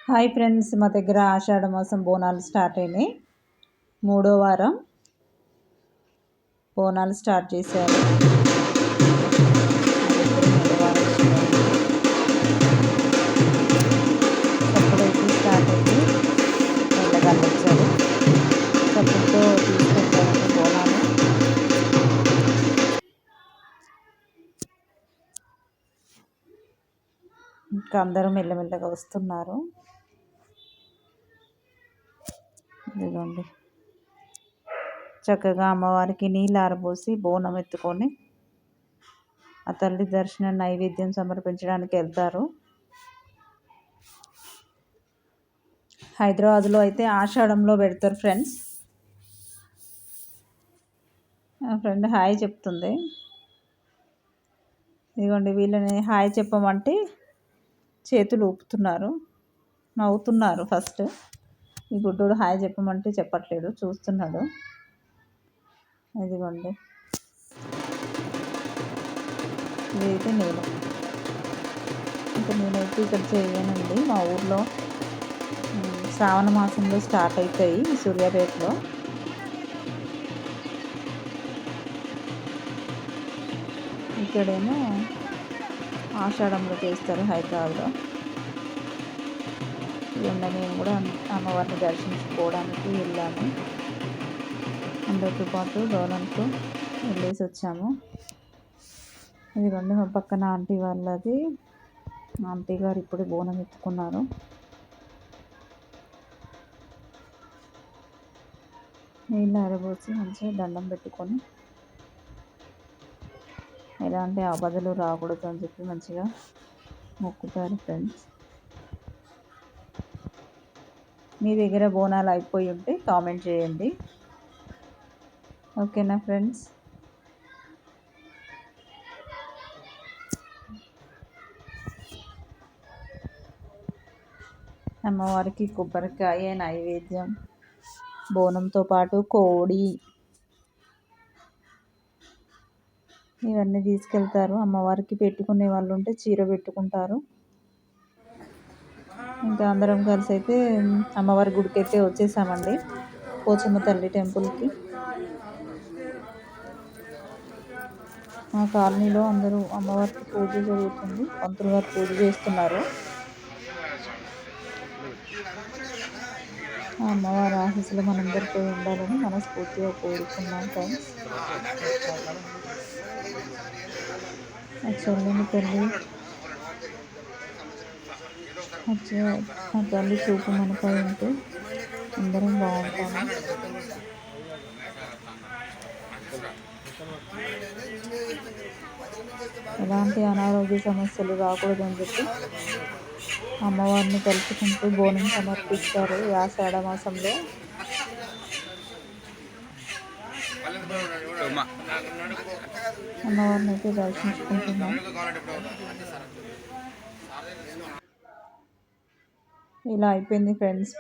Hi friends, మా దగ్గర ఆషాఢ మాసం బోనాలు స్టార్ట్ అయినాయి. 3వ వారం బోనాలు స్టార్ట్ చేశారు. చప్పుడైతే స్టార్ట్ అయింది. వెళ్ళగానే వచ్చారు. చప్పుడుతో తీసుకెళ్తారండి బోనాలు. ఇంకా అందరూ మెల్లమెల్లగా వస్తున్నారు. ఇదిగోండి, చక్కగా అమ్మవారికి నీళ్ళు ఆరబోసి బోనం ఎత్తుకొని ఆ తల్లి దర్శనం నైవేద్యం సమర్పించడానికి వెళ్తారు. హైదరాబాద్లో అయితే ఆషాఢంలో పెడతారు ఫ్రెండ్స్. నా ఫ్రెండ్ హాయ్ చెప్తుంది. ఇదిగోండి, వీళ్ళని హాయ్ చెప్పమంటే చేతులు ఊపుతున్నారు, నవ్వుతున్నారు. ఫస్ట్ ఈ గుడ్డోడు హాయ్ చెప్పమంటే చెప్పట్లేడు, చూస్తున్నాడు. ఇదిగోండి, ఇదైతే నేను ఇంకా నేనైతే ఇక్కడ చేయనండి. మా ఊర్లో శ్రావణ మాసంలో స్టార్ట్ అవుతాయి సూర్యాపేటలో. ఇక్కడేమో ఆషాఢంలో చేస్తారు హైదరాబాద్లో. ఇవన్నీ మేము కూడా అమ్మవారిని దర్శించుకోవడానికి వెళ్ళాము. అందరితో పాటు గవర్నమెంట్తో వెళ్ళేసి వచ్చాము. ఇదిగోండి, మా పక్కన ఆంటీ వాళ్ళది. ఆంటీ గారు ఇప్పుడు బోనం ఎత్తుకున్నారు. నీళ్ళు ఆరబోసి మంచిగా దండం పెట్టుకొని ఎలాంటి ఆపదలు రాకూడదు అని చెప్పి మంచిగా మొక్కుతారు ఫ్రెండ్స్. మీ దగ్గర బోనాలు అయిపోయి ఉంటే కామెంట్ చేయండి. ఓకేనా ఫ్రెండ్స్? అమ్మవారికి కొబ్బరికాయ నైవేద్యం, బోనంతో పాటు కోడి ఇవన్నీ తీసుకెళ్తారు. అమ్మవారికి పెట్టుకునే వాళ్ళు ఉంటే చీర పెట్టుకుంటారు. ఇంకా అందరం కలిసి అయితే అమ్మవారి గుడికి అయితే వచ్చేసామండి, పోచమ్మ తల్లి టెంపుల్కి. మా కాలనీలో అందరూ అమ్మవారికి పూజ జరుగుతుంది. పంతులు గారు పూజ చేస్తున్నారు. అమ్మవారి ఆశీస్సులు మనందరిపై ఉండాలని మనస్ఫూర్తిగా కోరుకున్నాం ఫ్రెండ్స్. ఆ చెల్లిని తల్లి ఆ తల్లి చూపు మనపై ఉంటే అందరం బాగుంటాము. ఎలాంటి అనారోగ్య సమస్యలు రాకూడదని చెప్పి అమ్మవారిని తలుచుకుంటూ బోనం సమర్పిస్తారు ఈ ఆషాఢ మాసంలో. అమ్మవారిని అయితే దర్శించుకుంటున్నాం. ఇలా అయిపోయింది ఫ్రెండ్స్.